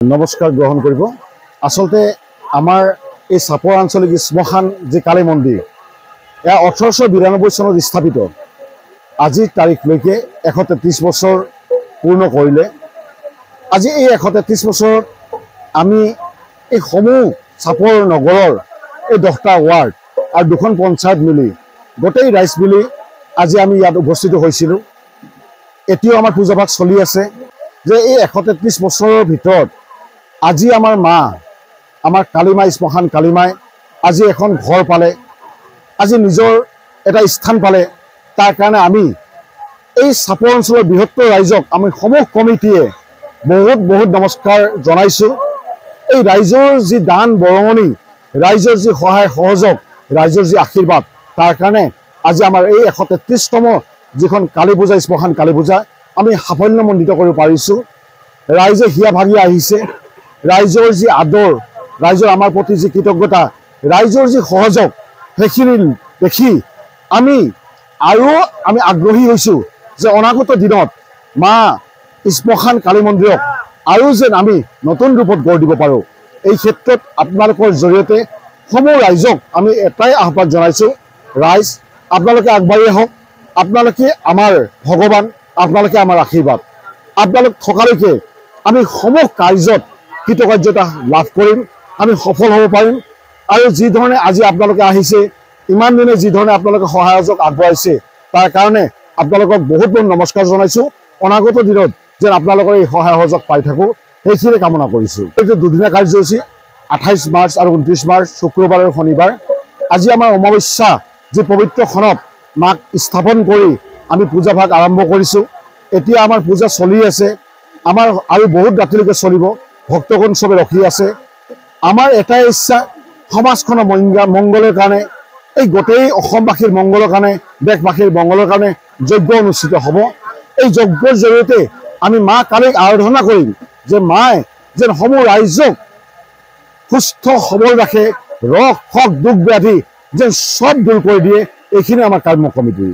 নমস্কাৰ গ্ৰহণ কৰিব। আচলতে আমাৰ এই চাপৰ আঞ্চলিক শ্মশান যি কালী মন্দিৰ, এয়া 1892 চনত স্থাপিত। আজিৰ তাৰিখলৈকে 133 বছৰ পূৰ্ণ কৰিলে। আজি এই 133 বছৰত আমি এই সমূহ চাপৰ নগৰৰ এই 10টা ৱাৰ্ড আৰু 2খন পঞ্চায়ত মিলি গোটেই ৰাইজ মিলি আজি আমি ইয়াত উপস্থিত হৈছিলোঁ। এতিয়াও আমাৰ পূজাভাগ চলি আছে যে এই 133 বছৰৰ ভিতৰত আজি আমাৰ মা, আমাৰ কালীমাই, শ্মশান কালীমাই আজি এখন ঘৰ পালে, আজি নিজৰ এটা স্থান পালে। তাৰ কাৰণে আমি এই চাপৰ অঞ্চলৰ বৃহত্তৰ ৰাইজক আমি সমূহ কমিটিয়ে বহুত নমস্কাৰ জনাইছোঁ। এই ৰাইজৰ যি দান বৰঙণি, ৰাইজৰ যি সহায় সহযোগ, ৰাইজৰ যি আশীৰ্বাদ, তাৰ কাৰণে আজি আমাৰ এই 133তম যিখন কালী পূজা, শ্মশান কালী পূজা আমি সাফল্যমণ্ডিত কৰিব পাৰিছোঁ। ৰাইজে হিয়া ভাগি আহিছে, ৰাইজৰ যি আদৰ, ৰাইজৰ আমাৰ প্ৰতি যি কৃতজ্ঞতা, ৰাইজৰ যি সহযোগ, সেইখিনি দেখি আমি আগ্ৰহী হৈছোঁ যে অনাগত দিনত মা শ্মশান কালী মন্দিৰক আৰু যেন আমি নতুন ৰূপত গঢ় দিব পাৰোঁ। এই ক্ষেত্ৰত আপোনালোকৰ জৰিয়তে সমূহ ৰাইজক আমি এটাই আহ্বান জনাইছোঁ, ৰাইজ আপোনালোকে আগবাঢ়ি আহক। আপোনালোকে আমাৰ ভগৱান, আপোনালোকে আমাৰ আশীৰ্বাদ। আপোনালোক থকালৈকে আমি সমূহ কাৰ্যত কৃতকাৰ্যতা লাভ কৰিম, আমি সফল হ'ব পাৰিম। আৰু যি ধৰণে আজি আপোনালোকে আহিছে, ইমান দিনে যি ধৰণে আপোনালোকে সহায়ক আগবঢ়াইছে, তাৰ কাৰণে আপোনালোকক বহুত নমস্কাৰ জনাইছোঁ। অনাগত দিনত যেন আপোনালোকৰ এই সহায় সহযোগ পাই থাকোঁ, সেইখিনি কামনা কৰিছোঁ। এইটো দুদিনীয়া কাৰ্যসূচী 28 মাৰ্চ আৰু 29 মাৰ্চ শুক্ৰবাৰ আৰু শনিবাৰ। আজি আমাৰ অমাৱস্যা যি পবিত্ৰখনত মাক স্থাপন কৰি আমি পূজাভাগ আৰম্ভ কৰিছোঁ। এতিয়া আমাৰ পূজা চলি আছে, আমাৰ আৰু বহুত ৰাতিলৈকে চলিব। ভক্তগণ চবে ৰখি আছে। আমাৰ এটাই ইচ্ছা, সমাজখনৰ মংগলৰ কাৰণে, এই গোটেই অসমবাসীৰ মংগলৰ কাৰণে, দেশবাসীৰ মংগলৰ কাৰণে যজ্ঞ অনুষ্ঠিত হ'ব। এই যজ্ঞৰ জৰিয়তে আমি মা কালীক আৰাধনা কৰিম যে মায়ে যেন সমূহ ৰাইজক সুস্থ সবল ৰাখে, ৰস, শক, দুখ ব্যাধি যেন চব দূৰ কৰি দিয়ে। এইখিনি আমাৰ কৰ্ম কমিটি।